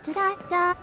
Da-da-da.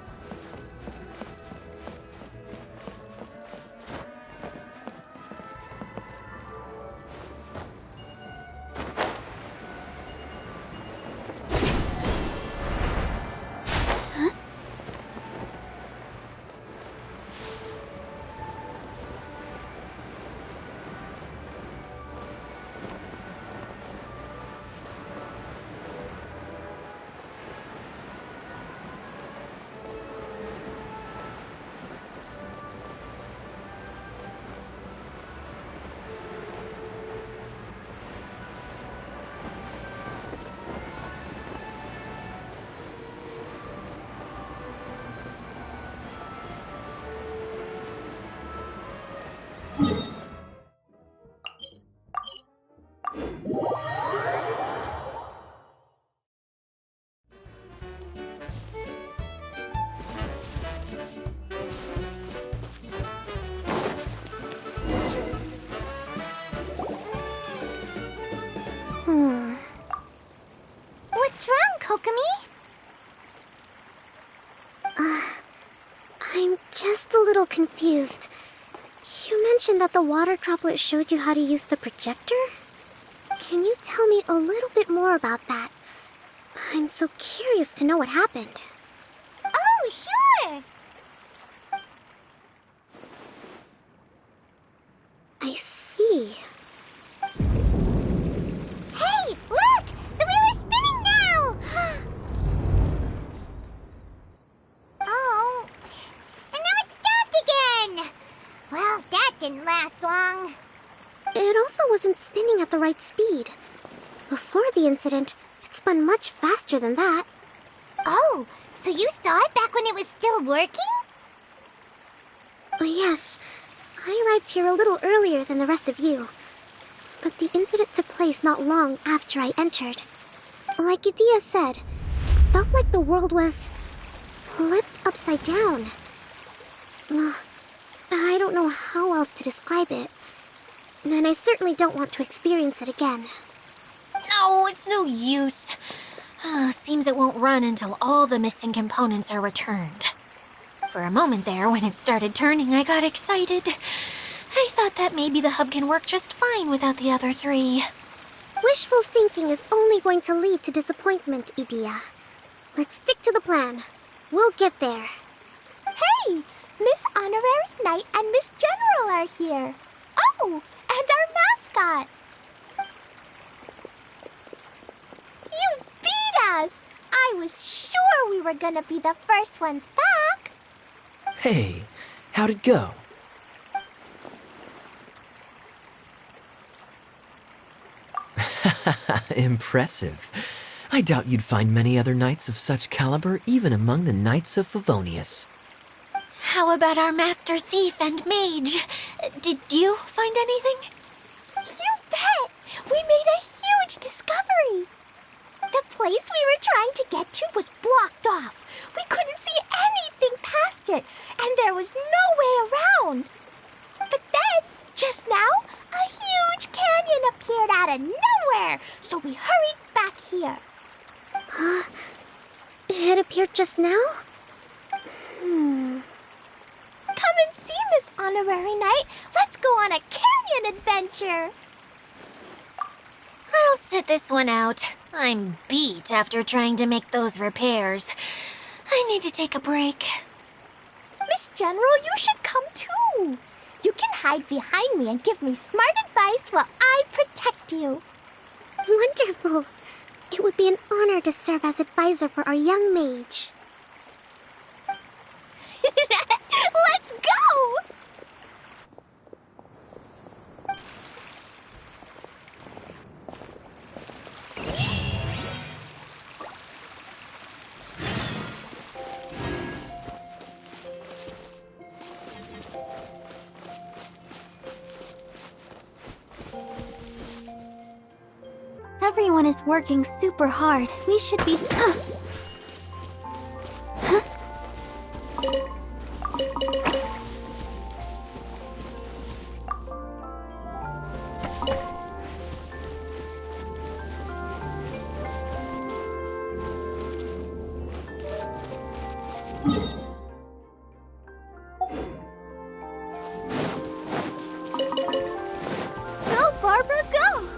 What's wrong, Kokomi? I'm just a little confused. You mentioned that the water droplet showed you how to use the projector? Can you tell me a little bit more about that? I'm so curious to know what happened. Oh, sure! I see. Hey, look! The wheel is spinning now! Oh, and now it's stopped again! Well, that didn't last long. It also wasn't spinning at the right speed. Before the incident, it spun much faster than that. Oh, so you saw it back when it was still working? Oh, yes. I arrived here a little earlier than the rest of you. But the incident took place not long after I entered. Like Idia said, it felt like the world was flipped upside down. Well, I don't know how else to describe it. And I certainly don't want to experience it again. No, it's no use. Seems it won't run until all the missing components are returned. For a moment there, when it started turning, I got excited. I thought that maybe the hub can work just fine without the other three. Wishful thinking is only going to lead to disappointment, Idia. Let's stick to the plan. We'll get there. Hey! Miss Honorary Knight and Miss General are here. Oh, and our mascot. You beat us! I was sure we were gonna be the first ones back. Hey, how'd it go? Impressive. I doubt you'd find many other knights of such caliber even among the Knights of Favonius. How about our master thief and mage? Did you find anything? You bet! We made a huge discovery. The place we were trying to get to was blocked off. We couldn't see anything past it, and there was no way around. But then, just now, a huge canyon appeared out of nowhere, so we hurried back here. It appeared just now? Come and see, Miss Honorary Knight. Let's go on a canyon adventure. I'll sit this one out. I'm beat after trying to make those repairs. I need to take a break. Miss General, you should come too. You can hide behind me and give me smart advice while I protect you. Wonderful. It would be an honor to serve as advisor for our young mage. Let's go! Everyone is working super hard. We should be... Go, Barbara, go!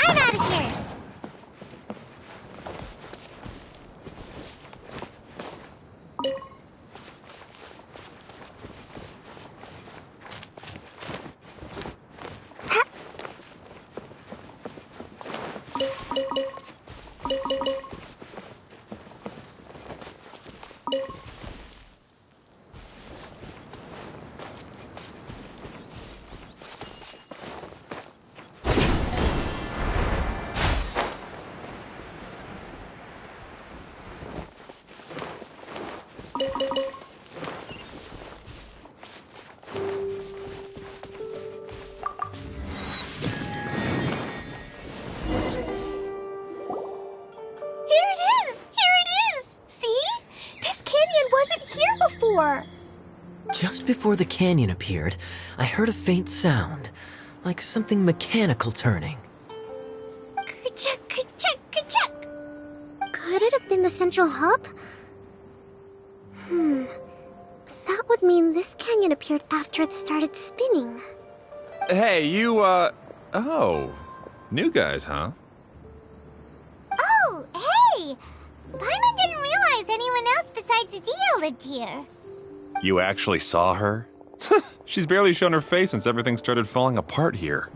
I'm out of here! Here it is! Here it is! See? This canyon wasn't here before. Just before the canyon appeared, I heard a faint sound, like something mechanical turning. Kerchuk, kerchuk, kerchuk. Could it have been the central hub? That would mean this canyon appeared after it started spinning. Hey, you, oh. New guys, huh? Oh, hey! Paimon didn't realize anyone else besides Dia lived here. You actually saw her? She's barely shown her face since everything started falling apart here.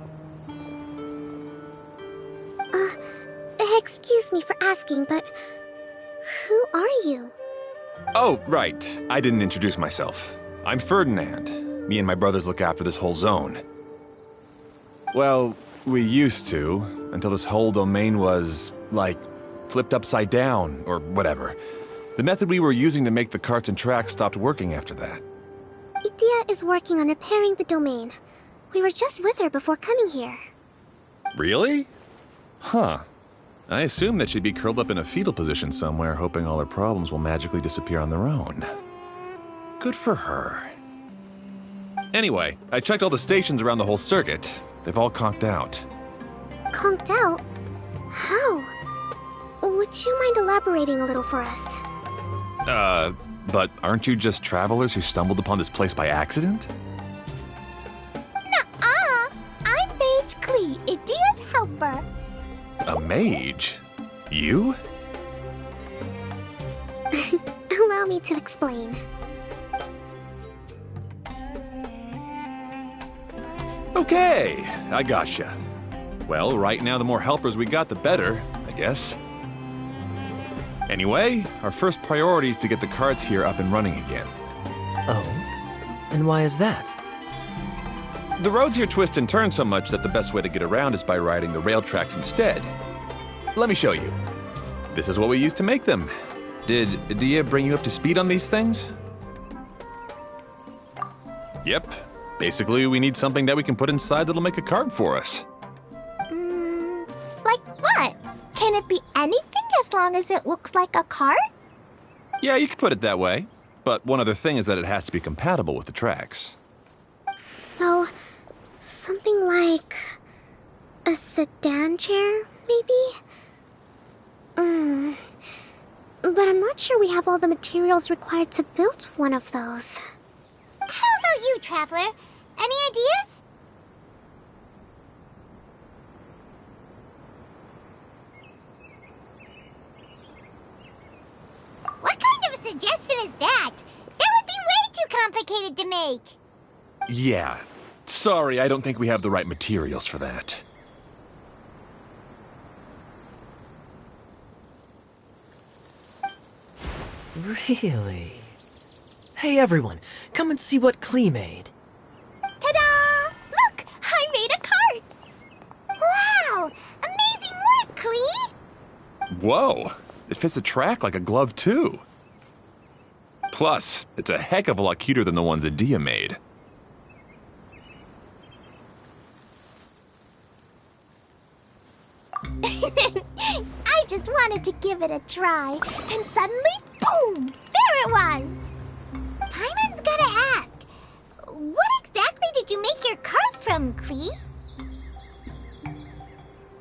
Excuse me for asking, but who are you? Oh, right. I didn't introduce myself. I'm Ferdinand. Me and my brothers look after this whole zone. Well, we used to, until this whole domain was, like, flipped upside down, or whatever. The method we were using to make the carts and tracks stopped working after that. Dia is working on repairing the domain. We were just with her before coming here. Really? Huh. I assume that she'd be curled up in a fetal position somewhere, hoping all her problems will magically disappear on their own. Good for her. Anyway, I checked all the stations around the whole circuit. They've all conked out. Conked out? How? Would you mind elaborating a little for us? But aren't you just travelers who stumbled upon this place by accident? Nuh-uh! I'm Mage Klee, Idia's helper. A mage? You? Allow me to explain. Okay, I gotcha. Well, right now the more helpers we got, the better, I guess. Anyway, our first priority is to get the carts here up and running again. Oh? And why is that? The roads here twist and turn so much that the best way to get around is by riding the rail tracks instead. Let me show you. This is what we used to make them. Did Dia bring you up to speed on these things? Yep. Basically, we need something that we can put inside that'll make a cart for us. Like what? Can it be anything as long as it looks like a cart? Yeah, you could put it that way. But one other thing is that it has to be compatible with the tracks. So, something like a sedan chair, maybe? But I'm not sure we have all the materials required to build one of those. How about you, Traveler? Any ideas? What kind of a suggestion is that? That would be way too complicated to make. Yeah. Sorry, I don't think we have the right materials for that. Really? Hey everyone, come and see what Klee made. Ta-da! Look! I made a cart! Wow! Amazing work, Klee! Whoa! It fits the track like a glove, too. Plus, it's a heck of a lot cuter than the ones that Dia made. I just want wanted to give it a try. Then suddenly, boom! There it was! Paimon's gotta ask, what exactly did you make your cart from, Klee?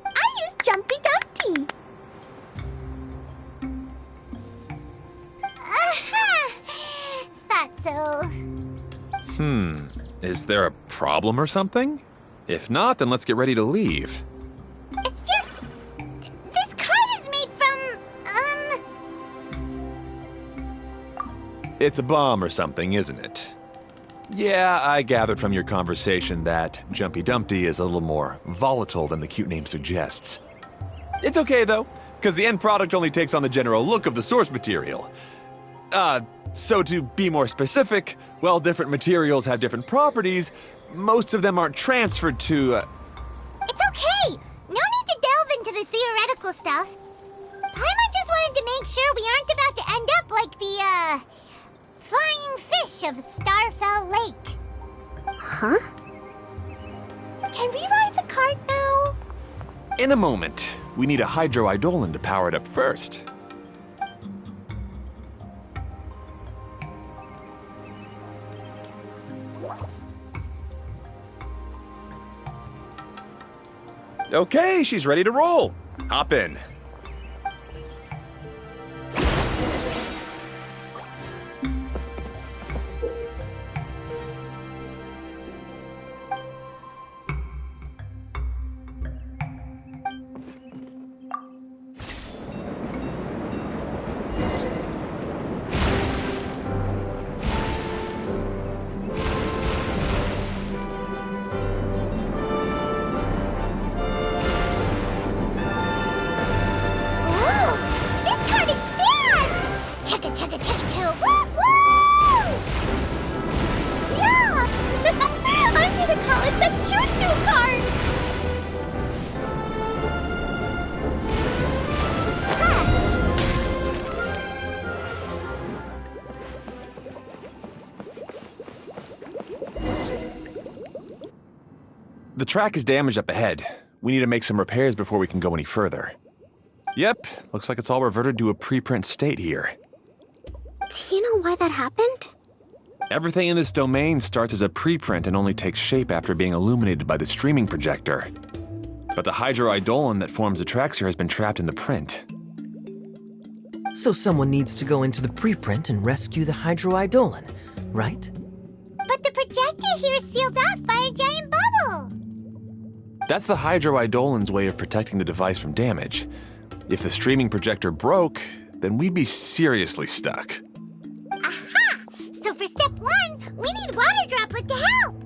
I used Jumpy Dumpty. Thought so. Is there a problem or something? If not, then let's get ready to leave. It's just... this cart is made from, It's a bomb or something, isn't it? Yeah, I gathered from your conversation that Jumpy Dumpty is a little more volatile than the cute name suggests. It's okay, though, because the end product only takes on the general look of the source material. So to be more specific, while different materials have different properties, most of them aren't transferred to, It's okay! No need to delve into the theoretical stuff. Paimon just wanted to make sure we aren't about to end up like the, flying fish of Starfell Lake. Huh? Can we ride the cart now? In a moment. We need a hydroidolin to power it up first. Okay, she's ready to roll. Hop in. Whoa! This cart is fast! Chugga chugga chugga chugga woo woo! Yeah! I'm gonna call it the choo-choo cart! The track is damaged up ahead. We need to make some repairs before we can go any further. Yep, looks like it's all reverted to a preprint state here. Do you know why that happened? Everything in this domain starts as a preprint and only takes shape after being illuminated by the streaming projector. But the hydroidolin that forms the tracks here has been trapped in the print. So someone needs to go into the preprint and rescue the hydroidolin, right? But the projector here is sealed off by a giant bubble! That's the hydroidolin's way of protecting the device from damage. If the streaming projector broke, then we'd be seriously stuck. Aha! So for step one, we need water droplet to help!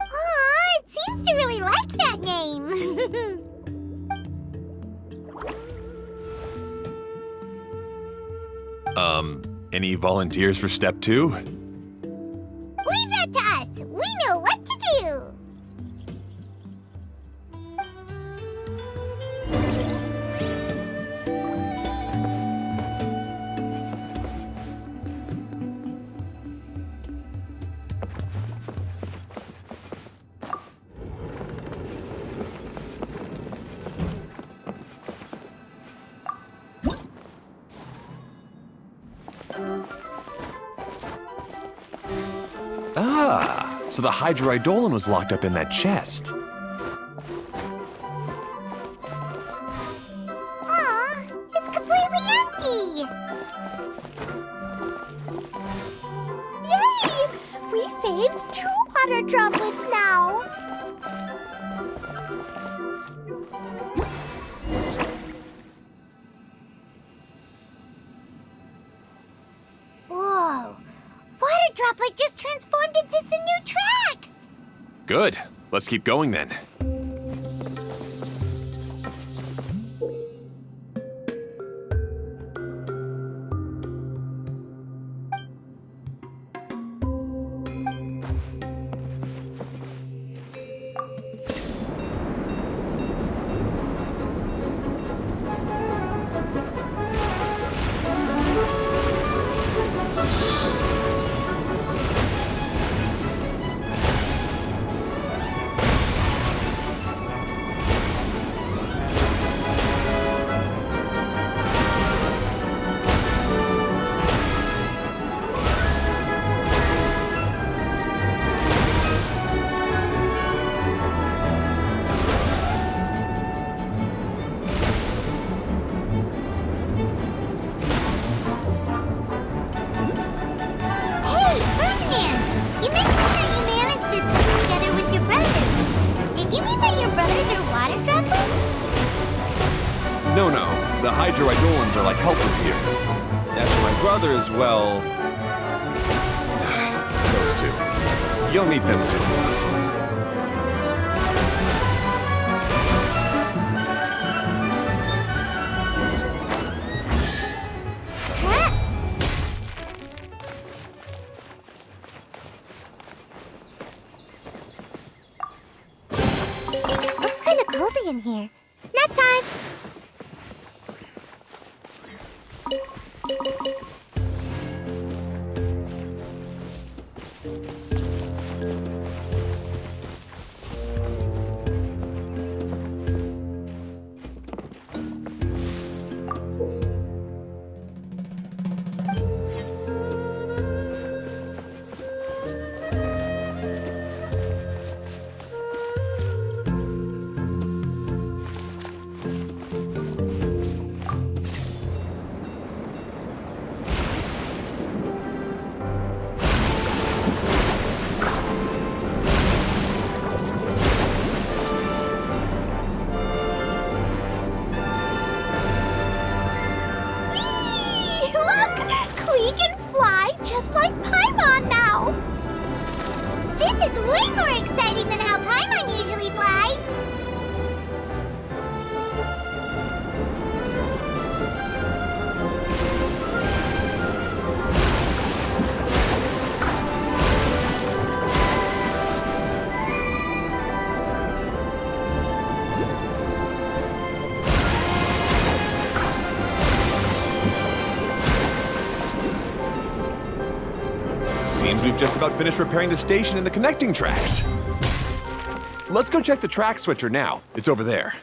Aw, it seems to really like that name! Any volunteers for step two? Leave that to us! We know what to do! Ah, so the hydroidolin was locked up in that chest. Aw, it's completely empty! Yay! We saved 2 water droplets now! Whoa! Water droplet just transformed into some new tracks! Good. Let's keep going then. Those are water droplets? No, the hydroidolans are like helpers here. As for my brothers, well... those two. You'll meet them soon enough. Looks kind of cozy in here. Nap time! Klee can fly just like Paimon now! This is way more exciting than how Paimon usually flies. Seems we've just about finished repairing the station and the connecting tracks. Let's go check the track switcher now. It's over there.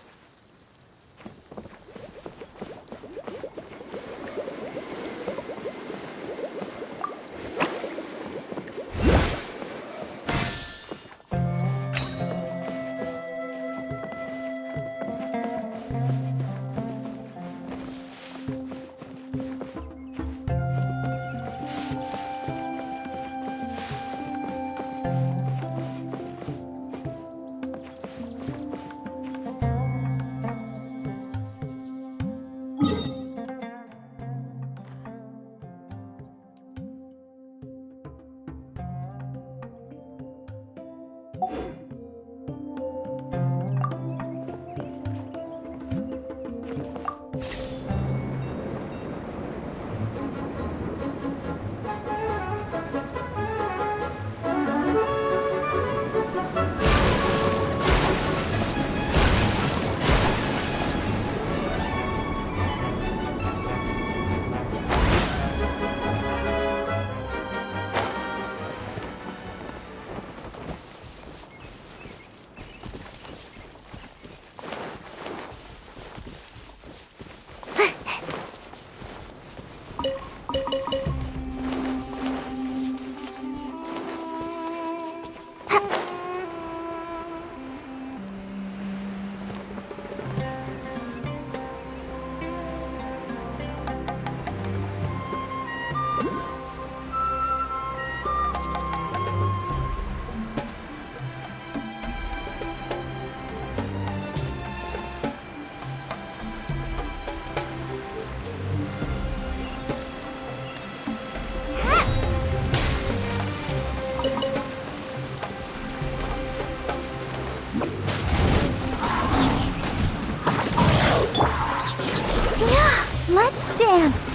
Let's dance!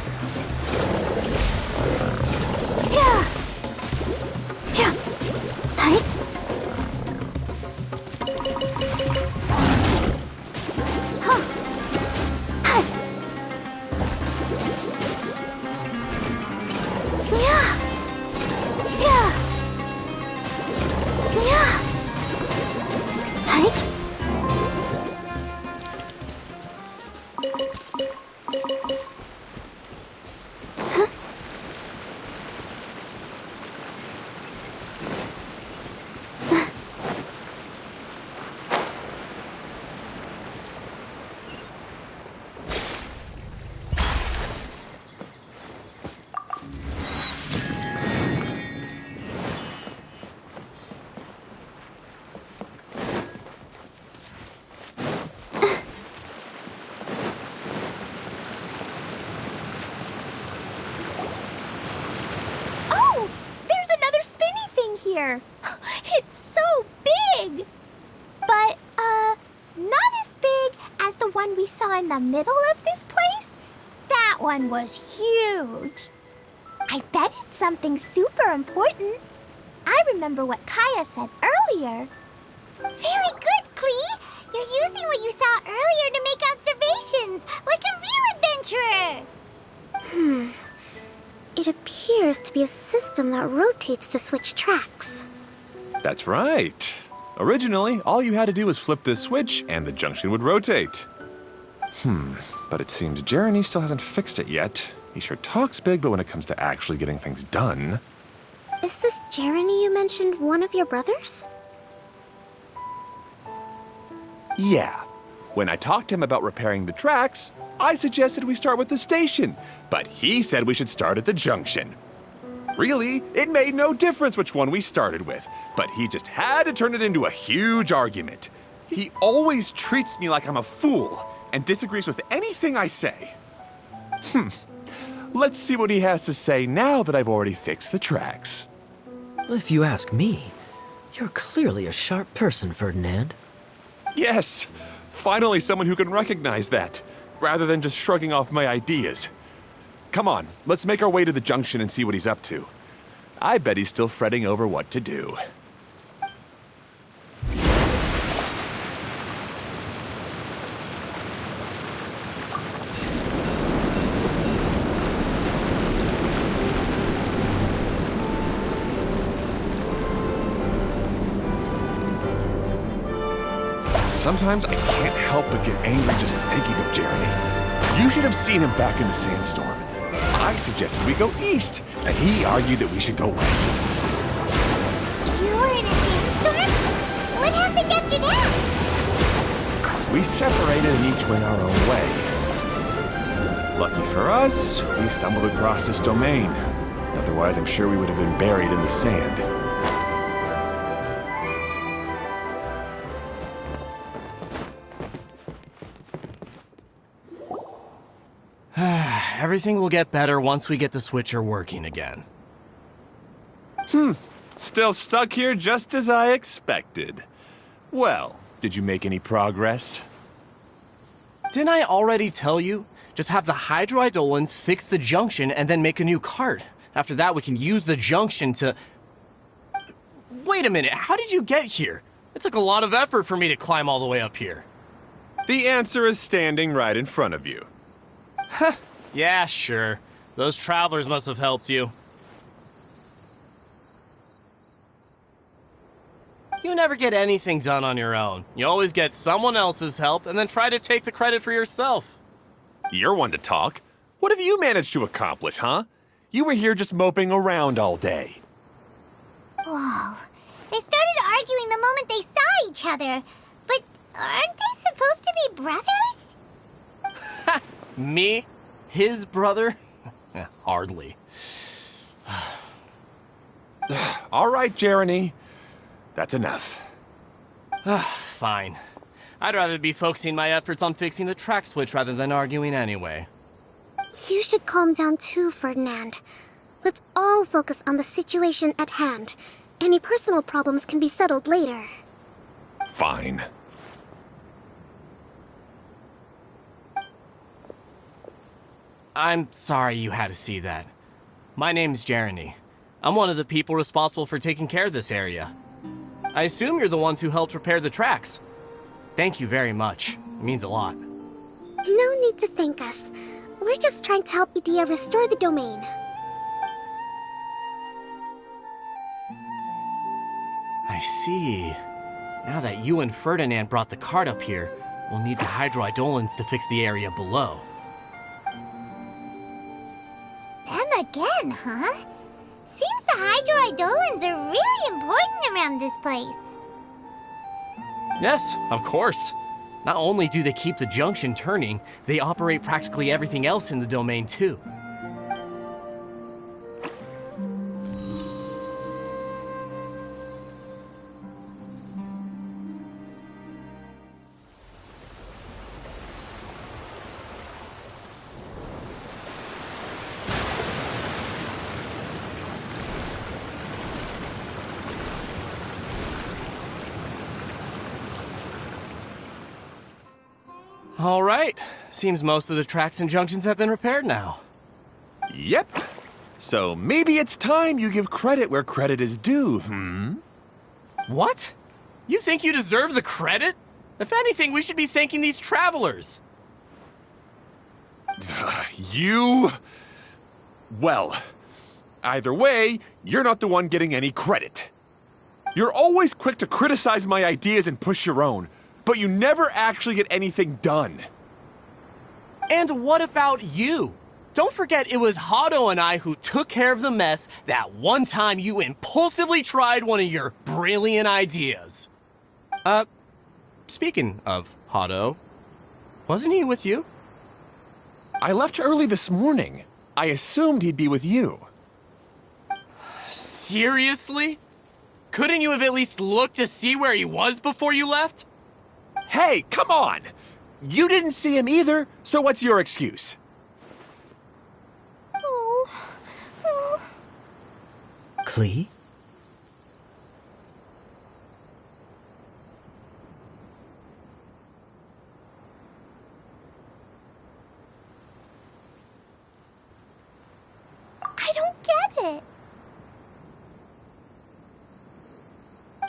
Yeah! Yeah! Hi! Huh! Hi! Yeah! Yeah! Yeah! Hi! here. It's so big! But, not as big as the one we saw in the middle of this place. That one was huge. I bet it's something super important. I remember what Kaya said earlier. Very good, Klee! You're using what you saw earlier to make observations, like a real adventurer! It appears to be a system that rotates to switch tracks. That's right. Originally, all you had to do was flip this switch and the junction would rotate. But it seems Jeremy still hasn't fixed it yet. He sure talks big, but when it comes to actually getting things done... Is this Jeremy you mentioned one of your brothers? Yeah. When I talked to him about repairing the tracks, I suggested we start with the station, but he said we should start at the junction. Really, it made no difference which one we started with, but he just had to turn it into a huge argument. He always treats me like I'm a fool and disagrees with anything I say. Let's see what he has to say now that I've already fixed the tracks. If you ask me, you're clearly a sharp person, Ferdinand. Yes, finally someone who can recognize that, rather than just shrugging off my ideas. Come on, let's make our way to the junction and see what he's up to. I bet he's still fretting over what to do. Sometimes I can't help but get angry just thinking of Jeremy. You should have seen him back in the sandstorm. I suggested we go east, and he argued that we should go west. You were in a sandstorm? What happened after that? We separated and each went our own way. Lucky for us, we stumbled across this domain. Otherwise, I'm sure we would have been buried in the sand. Everything will get better once we get the switcher working again. Still stuck here just as I expected. Well, did you make any progress? Didn't I already tell you? Just have the hydroidolins fix the junction and then make a new cart. After that, we can use the junction to... Wait a minute, how did you get here? It took a lot of effort for me to climb all the way up here. The answer is standing right in front of you. Yeah, sure. Those travelers must have helped you. You never get anything done on your own. You always get someone else's help and then try to take the credit for yourself. You're one to talk. What have you managed to accomplish, huh? You were here just moping around all day. Whoa. They started arguing the moment they saw each other. But aren't they supposed to be brothers? Me? His brother? Hardly. All right, Jeremy. That's enough. Fine. I'd rather be focusing my efforts on fixing the track switch rather than arguing anyway. You should calm down too, Ferdinand. Let's all focus on the situation at hand. Any personal problems can be settled later. Fine. I'm sorry you had to see that. My name's Jeremy. I'm one of the people responsible for taking care of this area. I assume you're the ones who helped repair the tracks. Thank you very much. It means a lot. No need to thank us. We're just trying to help Edea restore the domain. I see. Now that you and Ferdinand brought the cart up here, we'll need the hydroidolins to fix the area below. Them again, huh? Seems the hydroidolins are really important around this place. Yes, of course. Not only do they keep the junction turning, they operate practically everything else in the domain too. All right. Seems most of the tracks and junctions have been repaired now. Yep. So maybe it's time you give credit where credit is due, What? You think you deserve the credit? If anything, we should be thanking these travelers. You... Well, either way, you're not the one getting any credit. You're always quick to criticize my ideas and push your own, but you never actually get anything done. And what about you? Don't forget it was Hado and I who took care of the mess that one time you impulsively tried one of your brilliant ideas. Speaking of Hado, wasn't he with you? I left early this morning. I assumed he'd be with you. Seriously? Couldn't you have at least looked to see where he was before you left? Hey, come on! You didn't see him either, so what's your excuse? Klee? I don't get it.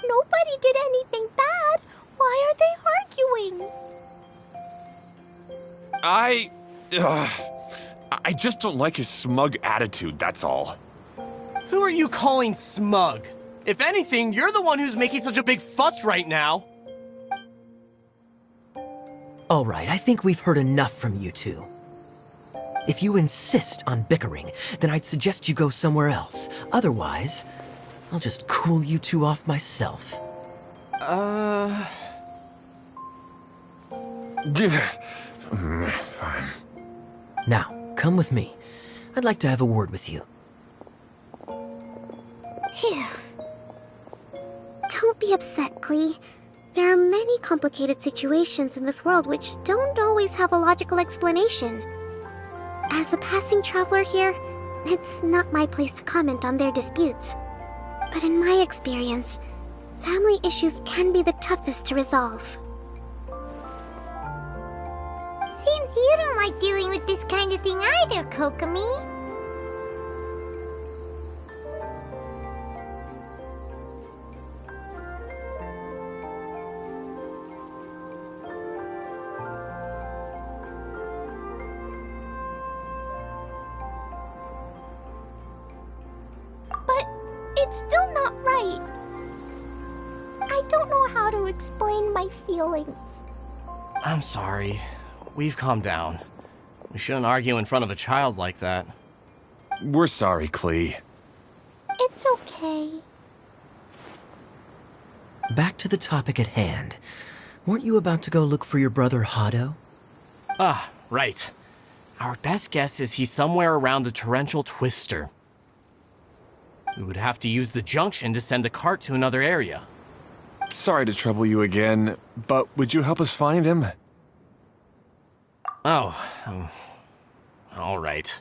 Nobody did anything bad. Why are they arguing? I just don't like his smug attitude, that's all. Who are you calling smug? If anything, you're the one who's making such a big fuss right now. All right, I think we've heard enough from you two. If you insist on bickering, then I'd suggest you go somewhere else. Otherwise, I'll just cool you two off myself. Fine. Now, come with me. I'd like to have a word with you. Phew. Don't be upset, Klee. There are many complicated situations in this world which don't always have a logical explanation. As a passing traveler here, it's not my place to comment on their disputes. But in my experience, family issues can be the toughest to resolve. Seems you don't like dealing with this kind of thing either, Kokomi. But it's still not right. I don't know how to explain my feelings. I'm sorry. We've calmed down. We shouldn't argue in front of a child like that. We're sorry, Klee. It's okay. Back to the topic at hand. Weren't you about to go look for your brother Hado? Ah, right. Our best guess is he's somewhere around the torrential twister. We would have to use the junction to send the cart to another area. Sorry to trouble you again, but would you help us find him? Oh, all right.